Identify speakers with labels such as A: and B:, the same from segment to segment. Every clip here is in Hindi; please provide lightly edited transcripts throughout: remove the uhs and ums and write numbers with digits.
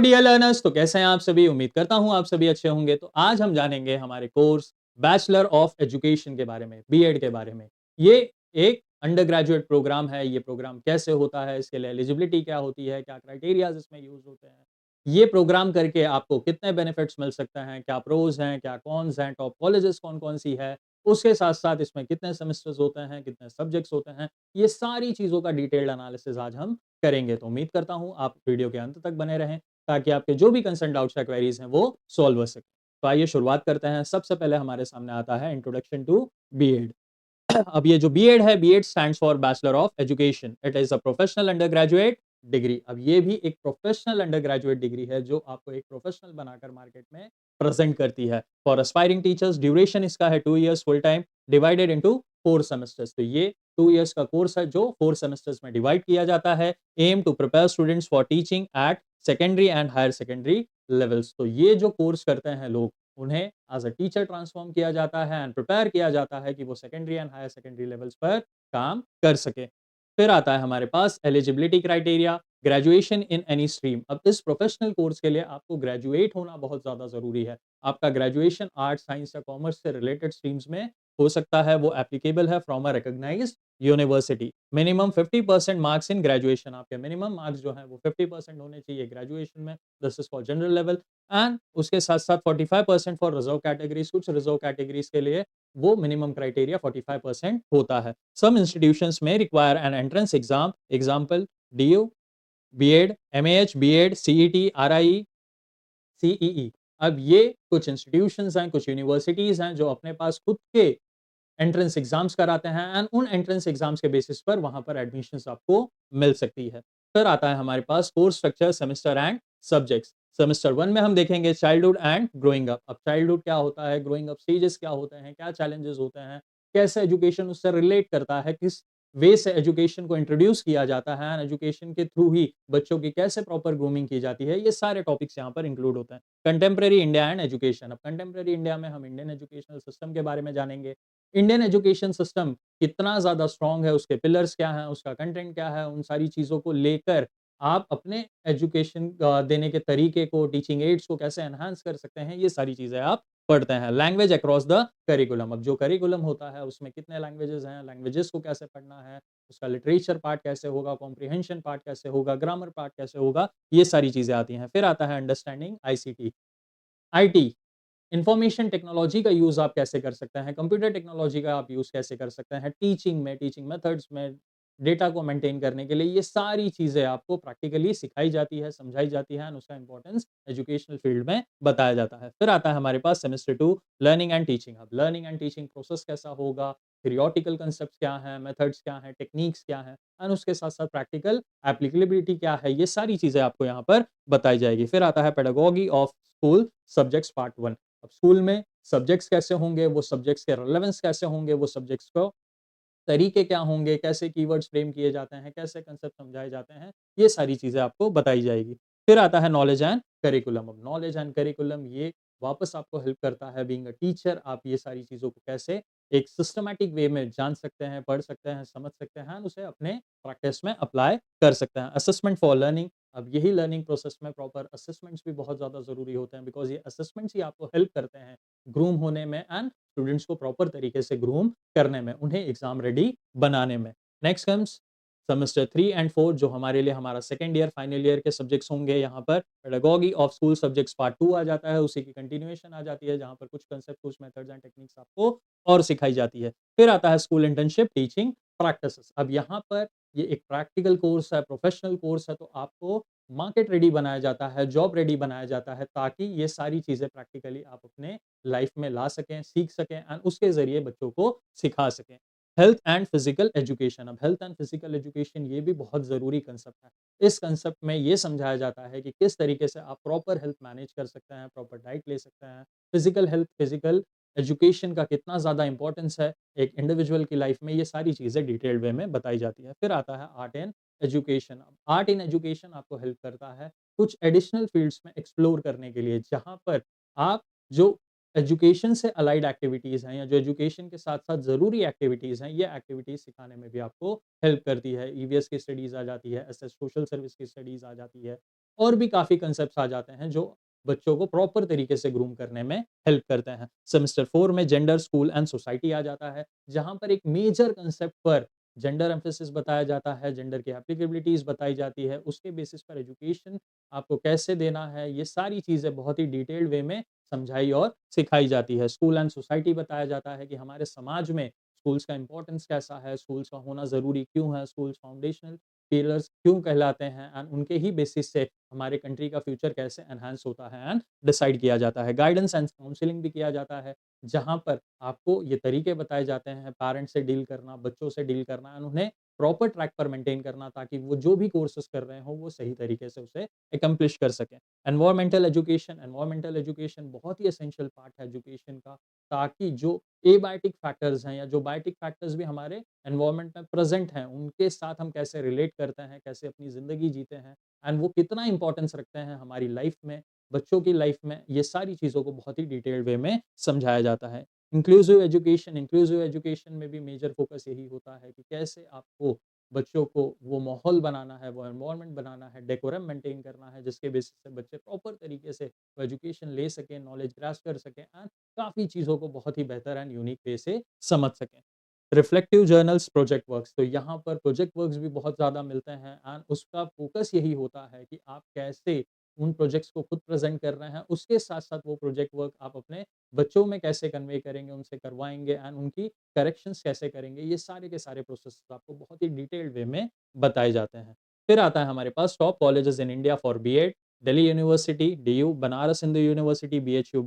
A: डियर लर्नर्स, तो कैसे हैं आप सभी? उम्मीद करता हूँ आप सभी अच्छे होंगे। तो आज हम जानेंगे हमारे कोर्स बैचलर ऑफ एजुकेशन के बारे में, बीएड के बारे में। ये एक अंडर ग्रेजुएट प्रोग्राम है। ये प्रोग्राम कैसे होता है, इसके लिए एलिजिबिलिटी क्या होती है, क्या क्राइटेरियाज इसमें यूज होते हैं, ये प्रोग्राम करके आपको कितने बेनिफिट्स मिल सकते हैं, क्या प्रोज हैं, क्या कॉन्स हैं, टॉप कॉलेजेस कौन कौन सी है, उसके साथ साथ इसमें कितने सेमेस्टर्स होते हैं, कितने सब्जेक्ट्स होते हैं, ये सारी चीज़ों का डिटेल्ड एनालिसिस आज हम करेंगे। तो उम्मीद करता हूँ आप वीडियो के अंत तक बने रहें ताकि आपके जो भी कंसर्न डाउट्स या क्वेरीज हैं वो सॉल्व हो सके। तो आइए शुरुआत करते हैं। सबसे पहले हमारे सामने आता है इंट्रोडक्शन टू बीएड। अब ये जो बीएड है, B Ed stands for bachelor of education. It is a professional under graduate degree. अब ये भी एक प्रोफेशनल अंडर ग्रेजुएट डिग्री है जो आपको एक प्रोफेशनल बनाकर मार्केट में प्रेजेंट करती है। फॉर एस्पायरिंग टीचर्स ड्यूरेशन इसका है 2 years full time divided into 4 semesters. तो ये 2 years का कोर्स है जो 4 सेमेस्टर्स में डिवाइड किया जाता है। Aim to prepare students for teaching at secondary and higher secondary levels. तो ये जो कोर्स करते हैं लोग, उन्हें एज अ टीचर ट्रांसफॉर्म किया जाता है एंड प्रिपेयर किया जाता है कि वो secondary and higher secondary levels पर काम कर सके। फिर आता है हमारे पास eligibility criteria, graduation in any stream. अब इस प्रोफेशनल कोर्स के लिए आपको ग्रेजुएट होना बहुत ज्यादा जरूरी है। आपका ग्रेजुएशन आर्ट, साइंस या कॉमर्स से रिलेटेड स्ट्रीम्स में हो सकता है, वो एप्लीकेबल है from a recognised university. Minimum 50% marks in graduation. आपके मिनिमम मार्क्स जो है वो 50% होने चाहिए ग्रेजुएशन में। This is for general level. And उसके साथ साथ 45% फॉर रिजर्व कैटेगरीज। कुछ रिजर्व कैटेगरीज के लिए वो मिनिमम क्राइटेरिया 45% होता है। सम इंस्टीट्यूशंस में require an entrance exam, example DU, B Ed, MAH, B Ed, CET, RI, CEE. अब ये कुछ इंस्टीट्यूशंस हैं, कुछ यूनिवर्सिटीज हैं जो अपने पास खुद के एंट्रेंस एग्जाम्स कराते हैं एंड उन एंट्रेंस एग्जाम्स के बेसिस पर वहां पर एडमिशंस आपको मिल सकती है। फिर आता है हमारे पास course structure, semester and subjects. Semester 1 में हम देखेंगे चाइल्डहुड एंड ग्रोइंग अप। अब चाइल्डहुड क्या होता है, ग्रोइंग अप स्टेजेस क्या होते हैं, क्या चैलेंजेस होते हैं, कैसे एजुकेशन उससे रिलेट करता है, किस वे से एजुकेशन को इंट्रोड्यूस किया जाता है एंड एजुकेशन के थ्रू ही बच्चों की कैसे प्रॉपर ग्रूमिंग की जाती है, ये सारे टॉपिक्स यहाँ पर इंक्लूड होते हैं। Contemporary India and education. अब कंटेम्प्रेरी इंडिया में हम इंडियन एजुकेशनल सिस्टम के बारे में जानेंगे। इंडियन एजुकेशन सिस्टम कितना ज़्यादा स्ट्रॉन्ग है, उसके पिलर्स क्या हैं, उसका कंटेंट क्या है, उन सारी चीज़ों को लेकर आप अपने एजुकेशन देने के तरीके को, टीचिंग एड्स को कैसे एनहांस कर सकते हैं, ये सारी चीज़ें आप पढ़ते हैं। Language across the curriculum. अब जो करिकुलम होता है उसमें कितने लैंग्वेजेस हैं, लैंग्वेजेस को कैसे पढ़ना है, उसका लिटरेचर पार्ट कैसे होगा, कॉम्प्रिहेंशन पार्ट कैसे होगा, ग्रामर पार्ट कैसे होगा, ये सारी चीज़ें आती हैं। फिर आता है understanding ICT, IT, information technology का यूज़ आप कैसे कर सकते हैं, कंप्यूटर टेक्नोलॉजी का आप यूज़ कैसे कर सकते हैं टीचिंग में, टीचिंग मेथड्स में, डेटा को मेंटेन करने के लिए, ये सारी चीज़ें आपको प्रैक्टिकली सिखाई जाती है, समझाई जाती है एंड उसका इंपॉर्टेंस एजुकेशनल फील्ड में बताया जाता है। फिर आता है हमारे पास सेमेस्टर 2 लर्निंग एंड टीचिंग। अब लर्निंग एंड टीचिंग प्रोसेस कैसा होगा, थियोरेटिकल कांसेप्ट्स क्या हैं, मेथड्स क्या हैं, टेक्निक्स क्या हैं एंड उसके साथ-साथ प्रैक्टिकल एप्लीकेबिलिटी क्या है, ये सारी चीज़ें आपको यहाँ पर बताई जाएगी। फिर आता है pedagogy of school subjects part 1। अब स्कूल में सब्जेक्ट्स कैसे होंगे, वो सब्जेक्ट्स के रिलेवेंस कैसे होंगे, वो सब्जेक्ट्स को तरीके क्या होंगे, कैसे कीवर्ड्स फ्रेम किए जाते हैं, कैसे कंसेप्ट समझाए जाते हैं, ये सारी चीज़ें आपको बताई जाएगी। फिर आता है नॉलेज एंड करिकुलम। अब नॉलेज एंड करिकुलम ये वापस आपको हेल्प करता है बीइंग अ टीचर। आप ये सारी चीज़ों को कैसे एक सिस्टमैटिक वे में जान सकते हैं, पढ़ सकते हैं, समझ सकते हैं, उसे अपने प्रैक्टिस में अप्लाई कर सकते हैं। Assessment for learning. अब यही लर्निंग प्रोसेस में प्रॉपर असेसमेंट्स भी बहुत ज़्यादा ज़रूरी होते हैं बिकॉज़ ये असेसमेंट्स ही आपको हेल्प करते हैं ग्रूम होने में एंड स्टूडेंट्स को प्रॉपर तरीके से ग्रूम करने में, उन्हें एग्जाम रेडी बनाने में। नेक्स्ट कम्स सेमेस्टर 3 एंड 4 जो हमारे लिए हमारा सेकंड ईयर फाइनल ईयर के सब्जेक्ट्स होंगे। यहाँ पर pedagogy of school subjects part 2 आ जाता है, उसी की कंटिन्यूएशन आ जाती है जहाँ पर कुछ कंसेप्ट, कुछ मेथड्स एंड टेक्निक्स आपको और सिखाई जाती है। फिर आता है स्कूल इंटर्नशिप, टीचिंग प्रैक्टिसेस। अब यहाँ पर ये एक प्रैक्टिकल कोर्स है, प्रोफेशनल कोर्स है, तो आपको मार्केट रेडी बनाया जाता है, जॉब रेडी बनाया जाता है ताकि ये सारी चीज़ें प्रैक्टिकली आप अपने लाइफ में ला सकें, सीख सकें एंड उसके ज़रिए बच्चों को सिखा सकें। Health and physical education. अब हेल्थ एंड फिजिकल एजुकेशन ये भी बहुत ज़रूरी कंसेप्ट है। इस कंसेप्ट में ये समझाया जाता है कि किस तरीके से आप प्रॉपर हेल्थ मैनेज कर सकते हैं, प्रॉपर डाइट ले सकते हैं, फिजिकल हेल्थ, फिजिकल एजुकेशन का कितना ज़्यादा इंपॉर्टेंस है एक इंडिविजुअल की लाइफ में, ये सारी चीज़ें डिटेल्ड वे में बताई जाती है। फिर आता है art and education. Art in education आपको हेल्प करता है कुछ एडिशनल फील्ड्स में एक्सप्लोर करने के लिए, जहाँ पर आप जो एजुकेशन से अलाइड एक्टिविटीज़ हैं या जो एजुकेशन के साथ-साथ ज़रूरी एक्टिविटीज़ हैं, ये एक्टिविटीज़ सिखाने में भी आपको हेल्प करती है। ईवीएस की स्टडीज़ आ जाती है, एसएस सोशल सर्विस की स्टडीज़ आ जाती है। और भी काफ़ी कांसेप्ट्स आ जाते हैं जो बच्चों को प्रॉपर तरीके से ग्रूम करने में हेल्प करते हैं। सेमेस्टर 4 में जेंडर, स्कूल एंड सोसाइटी आ जाता है, जहाँ पर एक मेजर कांसेप्ट पर जेंडर एम्फेसिस बताया जाता है, जेंडर की एप्लीकेबिलिटीज़ बताई जाती है, उसके बेसिस पर एजुकेशन आपको कैसे देना है, ये सारी चीज़ें बहुत ही डिटेल्ड वे में समझाई और सिखाई जाती है। स्कूल एंड सोसाइटी बताया जाता है कि हमारे समाज में स्कूल्स का इम्पोर्टेंस कैसा है, स्कूल्स का होना ज़रूरी क्यों है, स्कूल्स फाउंडेशनल पिलर्स क्यों कहलाते हैं एंड उनके ही बेसिस से हमारे कंट्री का फ्यूचर कैसे एनहांस होता है एंड डिसाइड किया जाता है। गाइडेंस एंड काउंसलिंग भी किया जाता है, जहाँ पर आपको ये तरीके बताए जाते हैं पेरेंट्स से डील करना, बच्चों से डील करना एंड उन्हें प्रॉपर ट्रैक पर मेंटेन करना ताकि वो जो भी कोर्सेज़ कर रहे हों, वो सही तरीके से उसे एक्कम्प्लिश कर सकें। एनवायरमेंटल एजुकेशन बहुत ही एसेंशियल पार्ट है एजुकेशन का, ताकि जो एबायोटिक फैक्टर्स हैं या जो बायोटिक फैक्टर्स भी हमारे एनवायरनमेंट में प्रेज़ेंट हैं, उनके साथ हम कैसे रिलेट करते हैं, कैसे अपनी ज़िंदगी जीते हैं एंड वो कितना इम्पोर्टेंस रखते हैं हमारी लाइफ़ में, बच्चों की लाइफ़ में, ये सारी चीज़ों को बहुत ही डिटेल्ड वे में समझाया जाता है। इंक्लूसिव एजुकेशन में भी मेजर फ़ोकस यही होता है कि कैसे आपको बच्चों को वो माहौल बनाना है, वो एनवायरनमेंट बनाना है, डेकोरम मेंटेन करना है, जिसके बेसिस से बच्चे प्रॉपर तरीके से वो एजुकेशन ले सकें, नॉलेज ग्रास्प कर सकें एंड काफ़ी चीज़ों को बहुत ही बेहतर एंड यूनिक वे से समझ सकें। रिफ्लेक्टिव जर्नल्स, प्रोजेक्ट वर्क्स, तो यहाँ पर प्रोजेक्ट वर्क्स भी बहुत ज़्यादा मिलते हैं एंड उसका फ़ोकस यही होता है कि आप कैसे उन प्रोजेक्ट्स को खुद प्रेज़ेंट कर रहे हैं, उसके साथ-साथ वो प्रोजेक्ट वर्क आप अपने बच्चों में कैसे कन्वे करेंगे, उनसे करवाएँगे एंड उनकी करेक्शंस कैसे करेंगे, ये सारे के सारे प्रोसेस आपको बहुत ही डिटेल्ड वे में बताए जाते हैं। फिर आता है हमारे पास top colleges in India for BEd, Delhi University, DU, Banaras Hindu University, BHU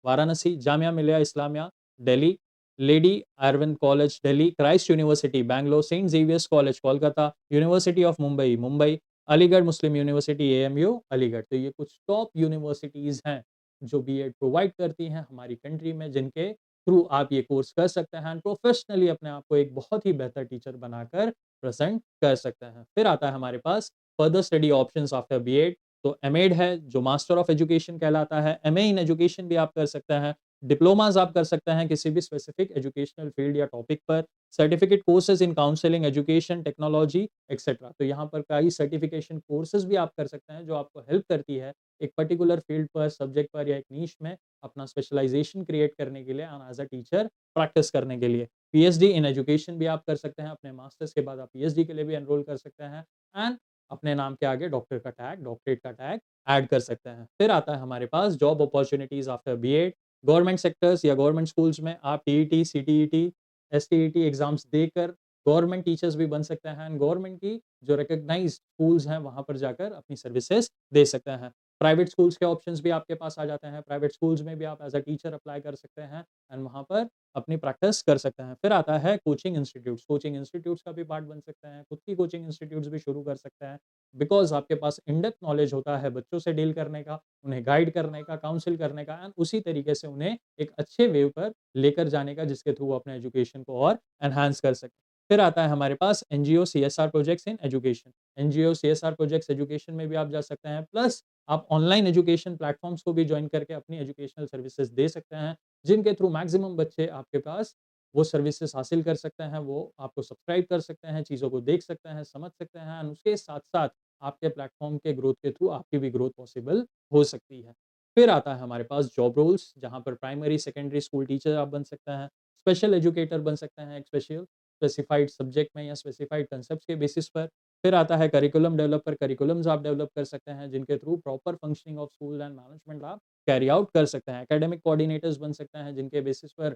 A: Varanasi, Jamia Millia Islamia, Delhi, Lady Arvind College Delhi, Christ University Bangalore, St Xavier's College Kolkata, University of Mumbai Mumbai, Aligarh Muslim University AMU Aligarh. तो ये कुछ टॉप यूनिवर्सिटीज़ हैं जो बीएड प्रोवाइड करती हैं हमारी कंट्री में, जिनके थ्रू आप ये कोर्स कर सकते हैं एंड प्रोफेशनली अपने आप को एक बहुत ही बेहतर टीचर बनाकर प्रेज़ेंट कर सकते हैं। फिर आता है हमारे पास further study options after BEd, तो एमएड है जो मास्टर ऑफ एजुकेशन कहलाता है, एमए इन एजुकेशन भी आप कर सकते हैं, डिप्लोमास आप कर सकते हैं किसी भी स्पेसिफिक एजुकेशनल फील्ड या टॉपिक पर, certificate courses in counselling, education, technology etcetera. तो यहाँ पर कई सर्टिफिकेशन कोर्सेज भी आप कर सकते हैं जो आपको हेल्प करती है एक पर्टिकुलर फील्ड पर, सब्जेक्ट पर या एक नीश में अपना स्पेशलाइजेशन क्रिएट करने के लिए and as a teacher practice करने के लिए। पीएचडी इन एजुकेशन भी आप कर सकते हैं, अपने मास्टर्स के बाद आप पीएचडी के लिए भी एनरोल कर सकते हैं एंड अपने नाम के आगे डॉक्टर का टैग, डॉक्टरेट का टैग ऐड कर सकते हैं। फिर आता है हमारे पास job opportunities after BEd, government sectors या गवर्नमेंट स्कूल्स में आप टीईटी, सीटीईटी, एसटीईटी एग्जाम्स देकर गवर्नमेंट टीचर्स भी बन सकते हैं एंड गवर्नमेंट की जो रिकॉग्नाइज्ड स्कूल्स हैं वहाँ पर जाकर अपनी सर्विसेज दे सकते हैं। प्राइवेट स्कूल्स के ऑप्शंस भी आपके पास आ जाते हैं, प्राइवेट स्कूल्स में भी आप एज़ अ टीचर अप्लाई कर सकते हैं एंड वहाँ पर अपनी प्रैक्टिस कर सकते हैं। फिर आता है कोचिंग इंस्टीट्यूट्स का भी पार्ट बन सकते हैं, खुद की कोचिंग इंस्टीट्यूट्स भी शुरू कर सकते हैं, बिकॉज़ आपके पास इन डेप्थ नॉलेज होता है बच्चों से डील करने का, उन्हें गाइड करने का, काउंसल करने का एंड उसी तरीके से उन्हें एक अच्छे वे पर लेकर जाने का जिसके थ्रू वो अपने एजुकेशन को और एनहांस कर सकें। फिर आता है हमारे पास NGO CSR projects in education. NGO CSR projects education में भी आप जा सकते हैं, प्लस आप ऑनलाइन एजुकेशन प्लेटफ़ॉर्म्स को भी जॉइन करके अपनी एजुकेशनल सर्विसेज़ दे सकते हैं, जिनके थ्रू मैक्सिमम बच्चे आपके पास वो सर्विसेज़ हासिल कर सकते हैं, वो आपको सब्सक्राइब कर सकते हैं, चीज़ों को देख सकते हैं, समझ सकते हैं एंड उसके साथ-साथ आपके प्लेटफ़ॉर्म के ग्रोथ के थ्रू आपकी भी ग्रोथ पॉसिबल हो सकती है। फिर आता है हमारे पास जॉब रोल्स, जहाँ पर प्राइमरी, सेकेंडरी स्कूल टीचर आप बन सकते हैं, स्पेशल एजुकेटर बन सकते हैं, एक स्पेसिफाइड सब्जेक्ट में या स्पेसिफाइड कांसेप्ट्स के बेसिस पर। फिर आता है करिकुलम डेवलपर, करिकुलम्स आप डेवलप कर सकते हैं, जिनके through proper functioning of school and management आप कैरी आउट कर सकते हैं। एकेडमिक कोऑर्डिनेटर्स बन सकते हैं, जिनके बेसिस पर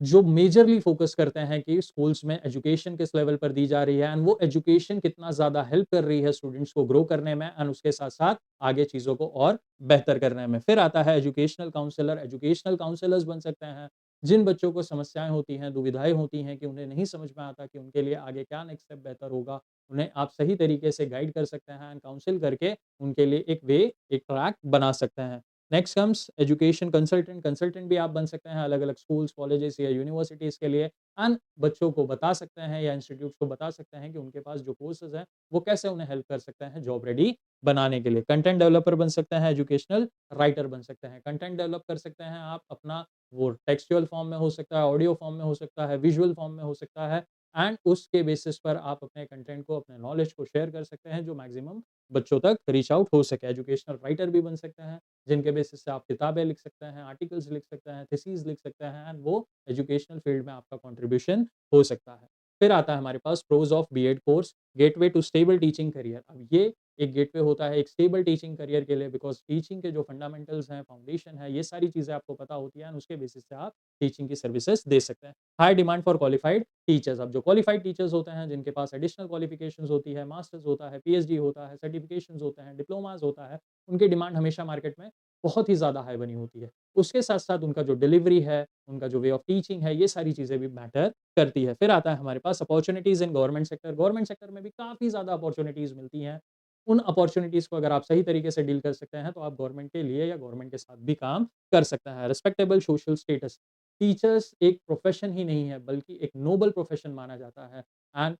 A: जो मेजरली फ़ोकस करते हैं कि स्कूल्स में एजुकेशन किस लेवल पर दी जा रही है एंड वो एजुकेशन कितना ज़्यादा हेल्प कर रही है स्टूडेंट्स को ग्रो करने में एंड उसके साथ-साथ आगे चीज़ों को और बेहतर करने में। फिर आता है एजुकेशनल काउंसलर्स बन सकते हैं, जिन बच्चों को समस्याएँ होती हैं, दुविधाएँ होती हैं कि उन्हें नहीं समझ में आता कि उनके लिए आगे क्या नेक्स्ट स्टेप बेहतर होगा, उन्हें आप सही तरीके से गाइड कर सकते हैं एंड काउंसल करके उनके लिए एक ट्रैक बना सकते हैं। Next comes education consultant, consultant भी आप बन सकते हैं अलग-अलग स्कूल्स, कॉलेजेस या यूनिवर्सिटीज़ के लिए एंड बच्चों को बता सकते हैं या इंस्टीट्यूट्स को बता सकते हैं कि उनके पास जो कोर्सेज़ हैं, वो कैसे उन्हें हेल्प कर सकते हैं जॉब रेडी बनाने के लिए। कंटेंट डेवलपर बन सकते हैं, एजुकेशनल राइटर बन सकते हैं। कंटेंट डेवलप कर सकते हैं आप अपना, वो टेक्सचुअल फॉर्म में हो सकता है, ऑडियो फॉर्म में हो सकता है, विजुअल फॉर्म में हो सकता है, एंड उसके बेसिस पर आप अपने कंटेंट को, अपने नॉलेज को शेयर कर सकते हैं जो मैक्सिमम बच्चों तक रीच आउट हो सके। एजुकेशनल राइटर भी बन सकते हैं, जिनके बेसिस से आप किताबें लिख सकते हैं, आर्टिकल्स लिख सकते हैं, थीसिस लिख सकते हैं एंड वो एजुकेशनल फील्ड में आपका कंट्रीब्यूशन हो सकता है। फिर आता है हमारे पास pros of BEd course, gateway to stable teaching career. अब ये एक गेटवे होता है एक स्टेबल टीचिंग करियर के लिए, बिकॉज़ टीचिंग के जो फंडामेंटल्स हैं, फाउंडेशन है, ये सारी चीज़ें आपको पता होती हैं एंड उसके बेसिस से आप टीचिंग की सर्विसेज़ दे सकते हैं। High demand for qualified teachers. अब जो क्वालिफाइड टीचर्स होते हैं, जिनके पास एडिशनल क्वालिफिकेशंस होती है, मास्टर्स होता है, पीएचडी होता है, सर्टिफिकेशंस होते हैं, डिप्लोमास होता है, उनकी डिमांड हमेशा मार्केट में बहुत ही ज़्यादा हाई बनी होती है। उसके साथ-साथ उनका जो डिलीवरी है, उनका जो वे ऑफ टीचिंग है, ये सारी चीज़ें भी मैटर करती है। फिर आता है हमारे पास opportunities in government sector. Government sector में भी काफ़ी ज़्यादा अपॉर्च्युनिटीज़ मिलती हैं। उन अपॉर्च्युनिटीज़ को अगर आप सही तरीके से डील कर सकते हैं, तो आप गवर्नमेंट के लिए या गवर्नमेंट के साथ भी काम कर सकते हैं। Respectable social status. टीचर्स एक प्रोफ़ेशन ही नहीं है, बल्कि एक नोबल प्रोफ़ेशन माना जाता है एंड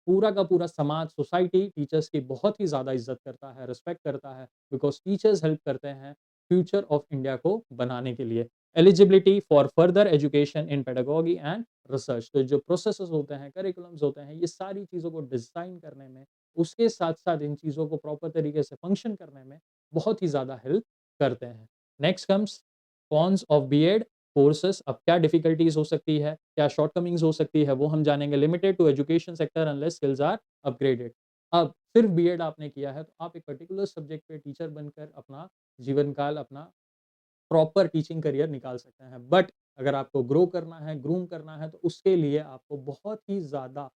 A: पूरा का पूरा समाज, सोसाइटी टीचर्स की बहुत ही ज़्यादा इज़्ज़त करता है, रिस्पेक्ट करता है, बिकॉज़ टीचर्स हेल्प करते हैं फ्यूचर ऑफ इंडिया को बनाने के लिए। Eligibility for further education in pedagogy and research. तो जो प्रोसेसेस होते हैं, करिकुलम्स होते हैं, ये सारी चीज़ों को डिज़ाइन करने में, उसके साथ-साथ इन चीज़ों को प्रॉपर तरीके से फंक्शन करने में बहुत ही ज़्यादा हेल्प करते हैं। Next comes cons of B Ed courses. अब क्या डिफ़िकल्टीज़ हो सकती है, क्या शॉर्टकमिंग्स हो सकती है, वो हम जानेंगे। Limited to education sector unless skills are upgraded. अब सिर्फ़ बीएड आपने किया है, तो आप एक पर्टिकुलर सब्जेक्ट पे टीचर बनकर अपना जीवन काल, अपना प्रॉपर टीचिंग करियर निकाल सकते हैं। बट अगर आपको ग्रो करना है, ग्रूम करना है, तो उसके लिए आपको बहुत ही ज़्यादा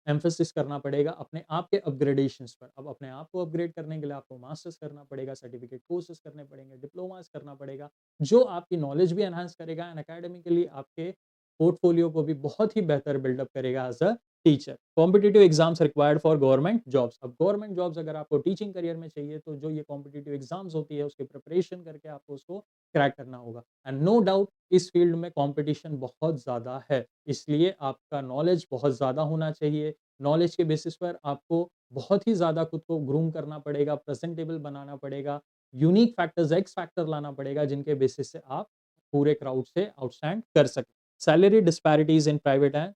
A: एम्फेसिस करना पड़ेगा अपने आप के अपग्रेडेशंस पर। अब अपने आप को अपग्रेड करने के लिए आपको मास्टर्स करना पड़ेगा, सर्टिफिकेट कोर्सेज़ करने पड़ेंगे, डिप्लोमास करना पड़ेगा, जो आपकी नॉलेज भी एनहांस करेगा एंड एकेडमिकली आपके पोर्टफोलियो को भी बहुत ही बेहतर बिल्डअप करेगा as a teacher. Competitive exams required for government jobs. अब गवर्नमेंट जॉब्स अगर आपको टीचिंग करियर में चाहिए, तो जो ये कॉम्पिटिटिव एग्ज़ाम्स होती है, उसकी प्रिपरेशन करके आपको उसको क्रैक करना होगा एंड नो डाउट इस फील्ड में कंपटीशन बहुत ज़्यादा है। इसलिए आपका नॉलेज बहुत ज़्यादा होना चाहिए। नॉलेज के बेसिस पर आपको बहुत ही ज़्यादा खुद को ग्रूम करना पड़ेगा, प्रेज़ेंटेबल बनाना पड़ेगा, यूनिक फैक्टर्स, एक्स फैक्टर लाना पड़ेगा, जिनके बेसिस से आप पूरे क्राउड से आउटस्टैंड कर सकें। Salary disparities in private and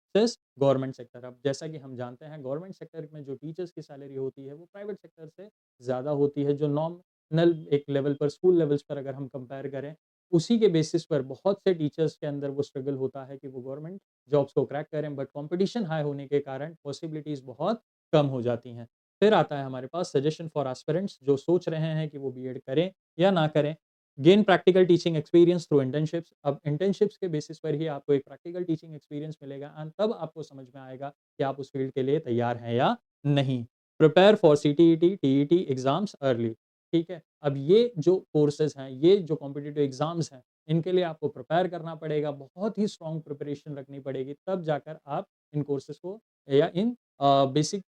A: government sector. अब जैसा कि हम जानते हैं, गवर्नमेंट सेक्टर में जो टीचर्स की सैलरी होती है, वो प्राइवेट सेक्टर से ज़्यादा होती है। जो नॉमिनल एक लेवल पर, स्कूल लेवल्स पर अगर हम कंपेयर करें, उसी के बेसिस पर बहुत से टीचर्स के अंदर वो स्ट्रगल होता है कि वो गवर्नमेंट जॉब्स को क्रैक करें, बट कंपटीशन हाई होने के कारण पॉसिबिलिटीज़ बहुत कम हो जाती हैं। फिर आता है हमारे पास सजेशन फॉर एस्पिरेंट्स जो सोच रहे हैं कि वो बीएड करें या ना करें। Gain practical teaching experience through internships. अब इंटर्नशिप्स के बेसिस पर ही आपको एक प्रैक्टिकल टीचिंग एक्सपीरियंस मिलेगा एंड तब आपको समझ में आएगा कि आप उस फील्ड के लिए तैयार हैं या नहीं। Prepare for CTET, TET exams early. ठीक है? अब ये जो कोर्सेज़ हैं, ये जो कॉम्पिटिटिव एग्ज़ाम्स हैं, इनके लिए आपको प्रिपेयर करना पड़ेगा, बहुत ही स्ट्रॉन्ग प्रिपरेशन रखनी पड़ेगी, तब जाकर आप इन कोर्सेज़ को या इन बेसिक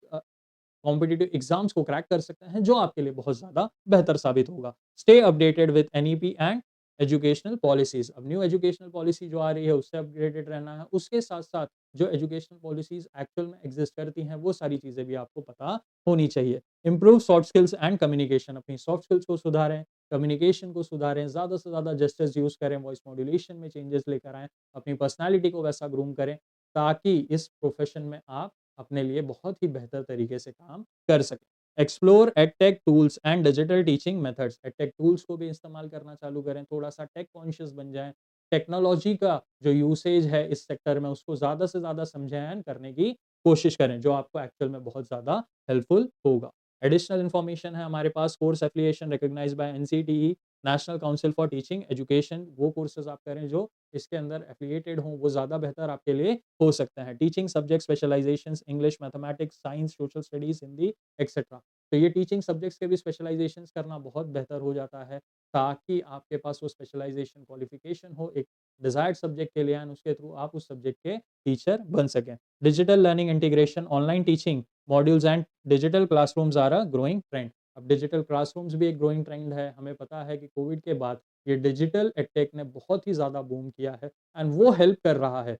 A: कॉम्पिटिटिव एग्ज़ाम्स को क्रैक कर सकते हैं, जो आपके लिए बहुत ज़्यादा बेहतर साबित होगा। Stay updated with NEP and educational policies. अब न्यू एजुकेशनल पॉलिसी जो आ रही है, उससे अपडेटेड रहना है। उसके साथ-साथ जो एजुकेशनल पॉलिसीज़ एक्चुअल में एग्ज़िस्ट करती हैं, वो सारी चीज़ें भी आपको पता होनी चाहिए। Improve soft skills and communication. अपनी सॉफ्ट स्किल्स को सुधारें, कम्युनिकेशन को सुधारें, ज़्यादा से ज़्यादा जेस्चर्स यूज़ करें, वॉइस मॉड्यूलेशन में चेंजेस लेकर आएँ, अपनी पर्सनैलिटी को वैसा ग्रूम करें, ताकि इस प्रोफ़ेशन में आप अपने लिए बहुत ही बेहतर तरीके से काम कर सकें। Explore edtech tools and digital teaching methods. Edtech tools को भी इस्तेमाल करना चालू करें, थोड़ा-सा टेक कॉन्शियस बन जाएँ। टेक्नोलॉजी का जो यूसेज है इस सेक्टर में, उसको ज़्यादा से ज़्यादा समझें एंड करने की कोशिश करें, जो आपको एक्चुअल में बहुत ज़्यादा हेल्पफुल होगा। एडिशनल इन्फॉर्मेशन है हमारे पास, course affiliation recognised by NCTE, National Council for Teaching Education. वो कोर्सेज़ आप करें जो इसके अंदर एफिलिएटेड हों, वो ज़्यादा बेहतर आपके लिए हो सकते हैं। Teaching subject specialisations English, mathematics, science, social studies, Hindi etcetera. तो ये टीचिंग सब्जेक्ट्स के भी स्पेशलाइज़ेशंस करना बहुत बेहतर हो जाता है, ताकि आपके पास वो स्पेशलाइज़ेशन क्वालिफ़िकेशन हो एक डिज़ायर्ड सब्जेक्ट के लिए एंड उसके थ्रू आप उस सब्जेक्ट के टीचर बन सकें। Digital learning integration, online teaching modules and digital classrooms are a growing trend. अब डिजिटल क्लासरूम्स भी एक ग्रोइंग ट्रेंड है। हमें पता है कि कोविड के बाद ये डिजिटल एडटेक ने बहुत ही ज़्यादा बूम किया है एंड वो हेल्प कर रहा है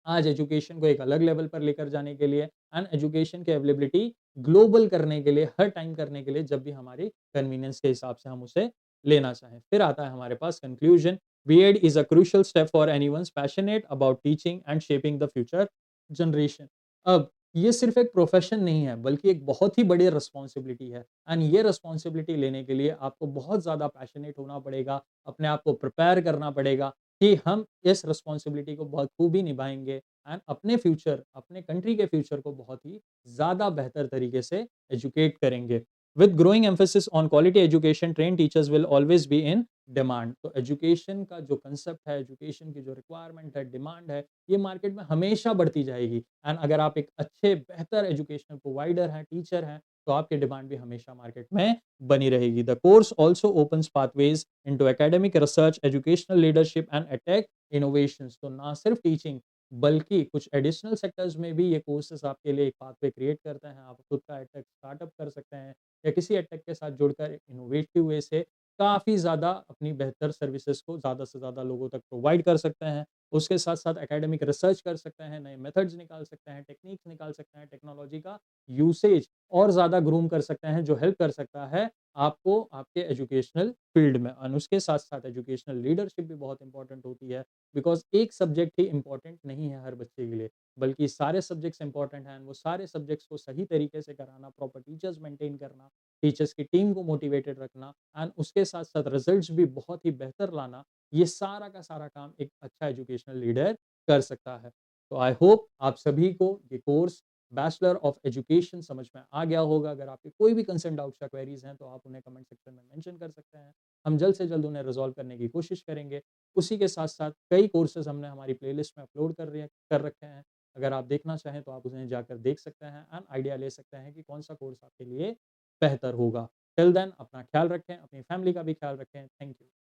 A: आज एजुकेशन को एक अलग लेवल पर लेकर जाने के लिए एंड एजुकेशन की अवेलेबिलिटी ग्लोबल करने के लिए, हर टाइम करने के लिए, जब भी हमारी कन्वीनियंस के हिसाब से हम उसे लेना चाहें। फिर आता है हमारे पास conclusion. BEd is a crucial step for anyone's passionate about teaching and shaping the future generation. अब ये सिर्फ़ एक प्रोफ़ेशन नहीं है, बल्कि एक बहुत ही बड़ी रिस्पॉन्सिबिलिटी है एंड ये रिस्पॉन्सिबिलिटी लेने के लिए आपको बहुत ज़्यादा पैशनेट होना पड़ेगा, अपने आप को प्रिपेयर करना पड़ेगा कि हम इस रिस्पॉन्सिबिलिटी को बखूबी निभाएँगे एंड अपने फ्यूचर, अपने कंट्री के फ्यूचर को बहुत ही ज़्यादा बेहतर तरीके से एजुकेट करेंगे। With growing emphasis on quality education, trained teachers will always be in demand. तो एजुकेशन का जो कांसेप्ट है, एजुकेशन की जो रिक्वायरमेंट है, डिमांड है, ये मार्केट में हमेशा बढ़ती जाएगी एंड अगर आप एक अच्छे बेहतर एजुकेशनल प्रोवाइडर हैं, टीचर हैं, तो आपकी डिमांड भी हमेशा मार्केट में बनी रहेगी। The course also opens pathways into academic research, educational leadership and tech innovations. तो ना सिर्फ टीचिंग, बल्कि कुछ एडिशनल सेक्टर्स में भी ये कोर्सेज आपके लिए एक पाथवे क्रिएट करते हैं। आप खुद का एडटेक स्टार्टअप कर सकते हैं या किसी एडटेक के साथ जुड़कर इनोवेटिव वे से काफ़ी ज़्यादा अपनी बेहतर सर्विसेज़ को ज़्यादा से ज़्यादा लोगों तक प्रोवाइड कर सकते हैं। उसके साथ-साथ एकेडमिक रिसर्च कर सकते हैं, नए मेथड्स निकाल सकते हैं, टेक्निक्स निकाल सकते हैं, टेक्नोलॉजी का यूसेज और ज़्यादा ग्रूम कर सकते हैं, जो हेल्प कर सकता है आपको आपके एजुकेशनल फील्ड में। और उसके साथ-साथ एजुकेशनल लीडरशिप भी बहुत इंपॉर्टेंट होती है, बिकॉज़ एक सब्जेक्ट ही इंपॉर्टेंट नहीं है हर बच्चे के लिए, बल्कि सारे सब्जेक्ट्स इंपॉर्टेंट हैं। वो सारे सब्जेक्ट्स को सही तरीके से कराना, प्रॉपर टीचर्स मेंटेन करना, टीचर्स की टीम को मोटिवेटेड रखना एंड उसके साथ-साथ रिजल्ट्स भी बहुत ही बेहतर लाना, ये सारा का सारा काम एक अच्छा एजुकेशनल लीडर कर सकता है। तो आई होप आप सभी को ये कोर्स बैचलर ऑफ एजुकेशन समझ में आ गया होगा। अगर आपके कोई भी कंसर्न, डाउट्स या क्वेरीज़ हैं, तो आप उन्हें कमेंट सेक्शन में मेंशन कर सकते हैं। हम जल्द से जल्द उन्हें रिज़ॉल्व करने की कोशिश करेंगे। उसी के साथ-साथ कई कोर्सेज़ हमने हमारी प्लेलिस्ट में अपलोड कर रखे हैं। अगर आप देखना चाहें, तो आप उन्हें जाकर देख सकते हैं एंड आइडिया ले सकते हैं कि कौन-सा कोर्स आपके लिए बेहतर होगा। टिल देन अपना ख्याल रखें, अपनी फैमिली का भी ख्याल रखें। Thank you.